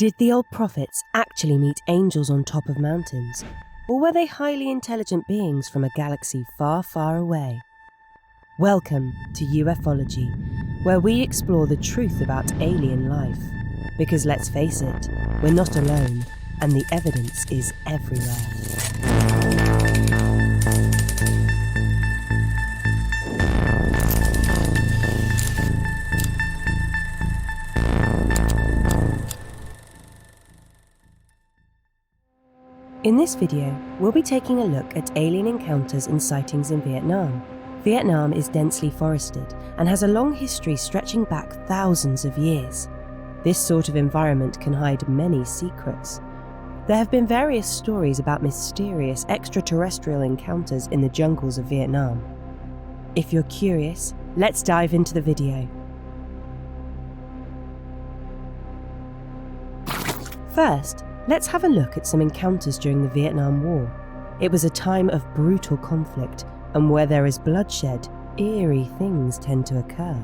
Did the old prophets actually meet angels on top of mountains? Or were they highly intelligent beings from a galaxy far, far away? Welcome to UFOLOGY, where we explore the truth about alien life. Because let's face it, we're not alone, and the evidence is everywhere. In this video, we'll be taking a look at alien encounters and sightings in Vietnam. Vietnam is densely forested and has a long history stretching back thousands of years. This sort of environment can hide many secrets. There have been various stories about mysterious extraterrestrial encounters in the jungles of Vietnam. If you're curious, let's dive into the video. First, let's have a look at some encounters during the Vietnam War. It was a time of brutal conflict, and where there is bloodshed, eerie things tend to occur.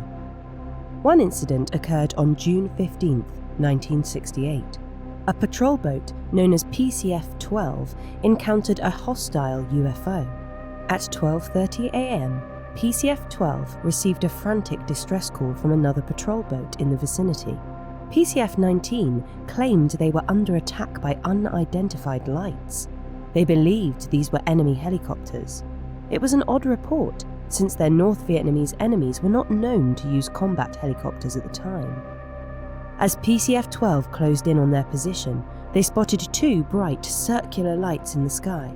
One incident occurred on June 15, 1968. A patrol boat known as PCF-12 encountered a hostile UFO. At 12:30 a.m., PCF-12 received a frantic distress call from another patrol boat in the vicinity. PCF-19 claimed they were under attack by unidentified lights. They believed these were enemy helicopters. It was an odd report, since their North Vietnamese enemies were not known to use combat helicopters at the time. As PCF-12 closed in on their position, they spotted two bright circular lights in the sky.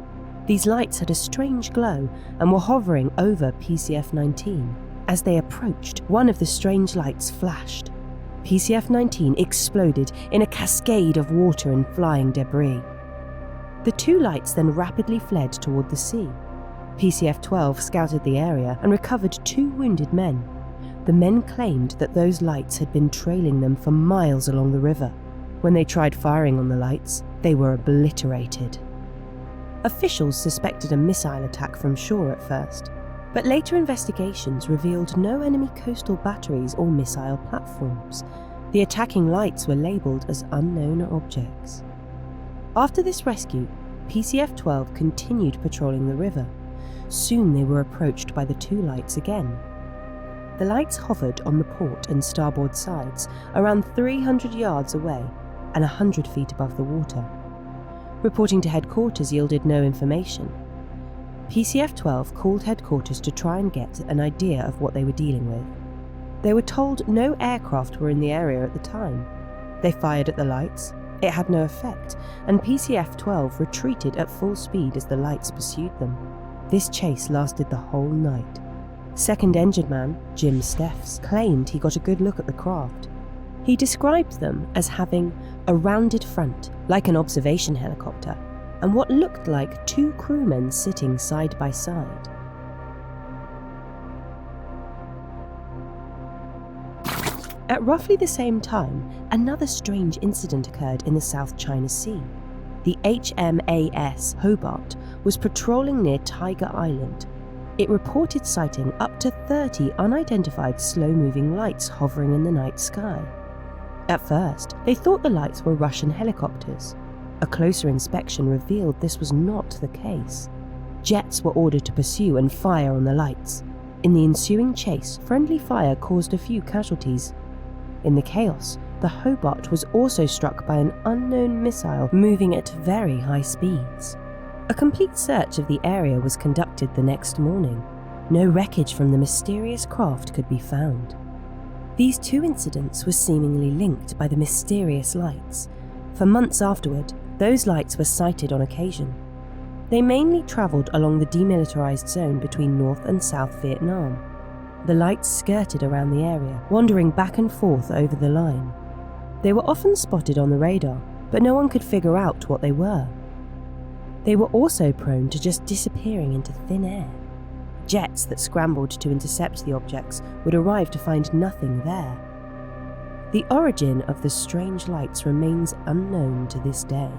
These lights had a strange glow and were hovering over PCF-19. As they approached, one of the strange lights flashed. PCF-19 exploded in a cascade of water and flying debris. The two lights then rapidly fled toward the sea. PCF-12 scouted the area and recovered two wounded men. The men claimed that those lights had been trailing them for miles along the river. When they tried firing on the lights, they were obliterated. Officials suspected a missile attack from shore at first, but later investigations revealed no enemy coastal batteries or missile platforms. The attacking lights were labelled as unknown objects. After this rescue, PCF-12 continued patrolling the river. Soon they were approached by the two lights again. The lights hovered on the port and starboard sides, around 300 yards away and 100 feet above the water. Reporting to headquarters yielded no information. PCF-12 called headquarters to try and get an idea of what they were dealing with. They were told no aircraft were in the area at the time. They fired at the lights. It had no effect, and PCF-12 retreated at full speed as the lights pursued them. This chase lasted the whole night. Second engine man, Jim Steffs, claimed he got a good look at the craft. He described them as having a rounded front, like an observation helicopter, and what looked like two crewmen sitting side by side. At roughly the same time, another strange incident occurred in the South China Sea. The HMAS Hobart was patrolling near Tiger Island. It reported sighting up to 30 unidentified slow-moving lights hovering in the night sky. At first, they thought the lights were Russian helicopters. A closer inspection revealed this was not the case. Jets were ordered to pursue and fire on the lights. In the ensuing chase, friendly fire caused a few casualties. In the chaos, the Hobart was also struck by an unknown missile moving at very high speeds. A complete search of the area was conducted the next morning. No wreckage from the mysterious craft could be found. These two incidents were seemingly linked by the mysterious lights. For months afterward, those lights were sighted on occasion. They mainly travelled along the demilitarised zone between North and South Vietnam. The lights skirted around the area, wandering back and forth over the line. They were often spotted on the radar, but no one could figure out what they were. They were also prone to just disappearing into thin air. Jets that scrambled to intercept the objects would arrive to find nothing there. The origin of the strange lights remains unknown to this day.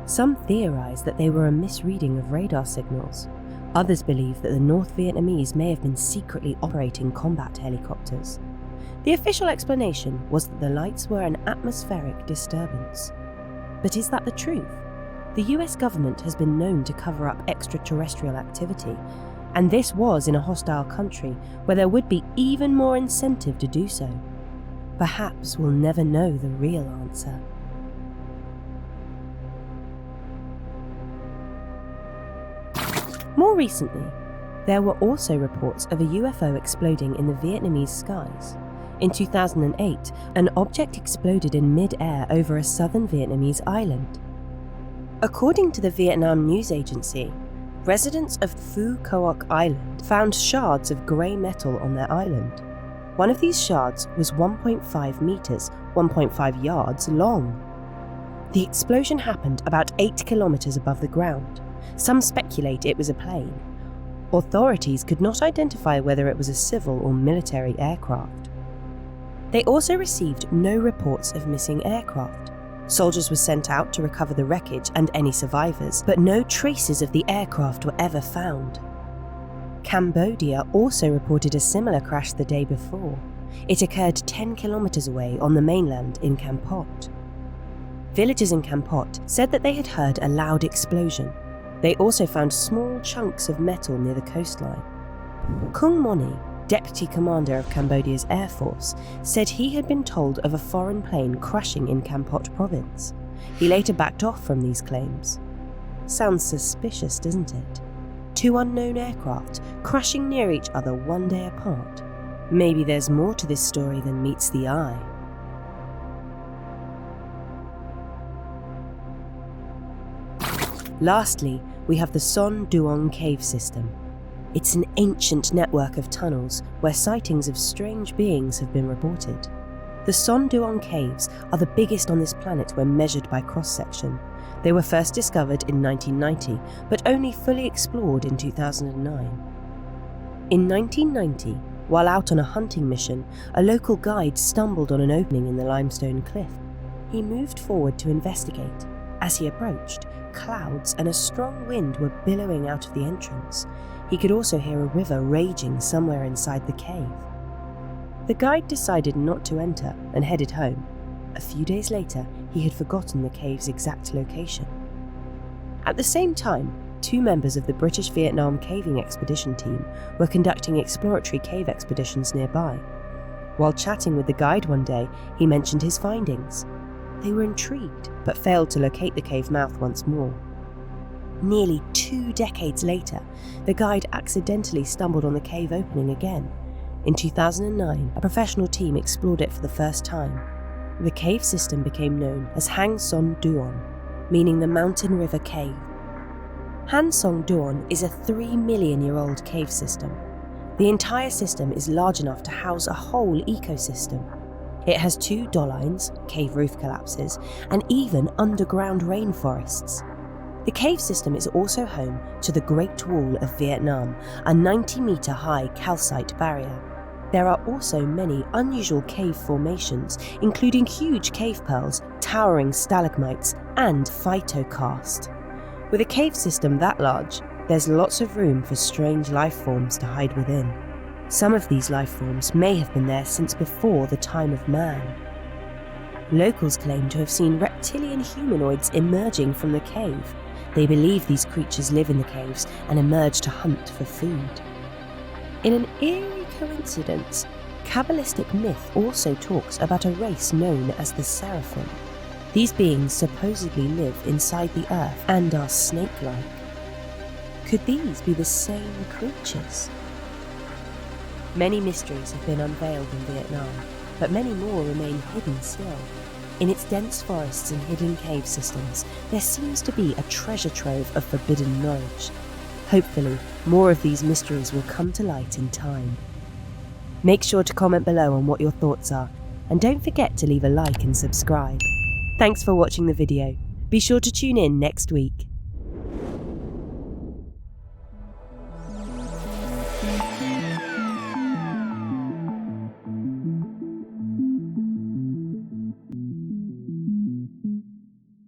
Some theorize that they were a misreading of radar signals. Others believe that the North Vietnamese may have been secretly operating combat helicopters. The official explanation was that the lights were an atmospheric disturbance. But is that the truth? The US government has been known to cover up extraterrestrial activity, and this was in a hostile country where there would be even more incentive to do so. Perhaps we'll never know the real answer. More recently, there were also reports of a UFO exploding in the Vietnamese skies. In 2008, an object exploded in mid-air over a southern Vietnamese island. According to the Vietnam news agency, residents of Phu Quoc Island found shards of grey metal on their island. One of these shards was 1.5 meters, 1.5 yards long. The explosion happened about 8 kilometers above the ground. Some speculate it was a plane. Authorities could not identify whether it was a civil or military aircraft. They also received no reports of missing aircraft. Soldiers were sent out to recover the wreckage and any survivors, but no traces of the aircraft were ever found. Cambodia also reported a similar crash the day before. It occurred 10 kilometers away on the mainland in Kampot. Villagers in Kampot said that they had heard a loud explosion. They also found small chunks of metal near the coastline. Kung Moni, deputy commander of Cambodia's Air Force, said he had been told of a foreign plane crashing in Kampot province. He later backed off from these claims. Sounds suspicious, doesn't it? Two unknown aircraft crashing near each other one day apart. Maybe there's more to this story than meets the eye. Lastly, we have the Son Duong cave system. It's an ancient network of tunnels where sightings of strange beings have been reported. The Son Duong caves are the biggest on this planet when measured by cross-section. They were first discovered in 1990, but only fully explored in 2009. In 1990, while out on a hunting mission, a local guide stumbled on an opening in the limestone cliff. He moved forward to investigate. As he approached, clouds and a strong wind were billowing out of the entrance. He could also hear a river raging somewhere inside the cave. The guide decided not to enter and headed home. A few days later, he had forgotten the cave's exact location. At the same time, 2 members of the British Vietnam caving expedition team were conducting exploratory cave expeditions nearby. While chatting with the guide one day, he mentioned his findings. They were intrigued, but failed to locate the cave mouth once more. Nearly 2 decades later, the guide accidentally stumbled on the cave opening again. In 2009, a professional team explored it for the first time. The cave system became known as Hang Son Duon, meaning the mountain river cave. Han Song Duon is a 3-million-year-old cave system. The entire system is large enough to house a whole ecosystem. It has 2 dolines, cave roof collapses, and even underground rainforests. The cave system is also home to the Great Wall of Vietnam, a 90-meter-high calcite barrier. There are also many unusual cave formations, including huge cave pearls, towering stalagmites, and phytokarst. With a cave system that large, there's lots of room for strange life forms to hide within. Some of these life forms may have been there since before the time of man. Locals claim to have seen reptilian humanoids emerging from the cave. They believe these creatures live in the caves and emerge to hunt for food. In an eerie coincidence, Kabbalistic myth also talks about a race known as the Seraphim. These beings supposedly live inside the earth and are snake-like. Could these be the same creatures? Many mysteries have been unveiled in Vietnam, but many more remain hidden still. In its dense forests and hidden cave systems, there seems to be a treasure trove of forbidden knowledge. Hopefully, more of these mysteries will come to light in time. Make sure to comment below on what your thoughts are, and don't forget to leave a like and subscribe. Thanks for watching the video. Be sure to tune in next week.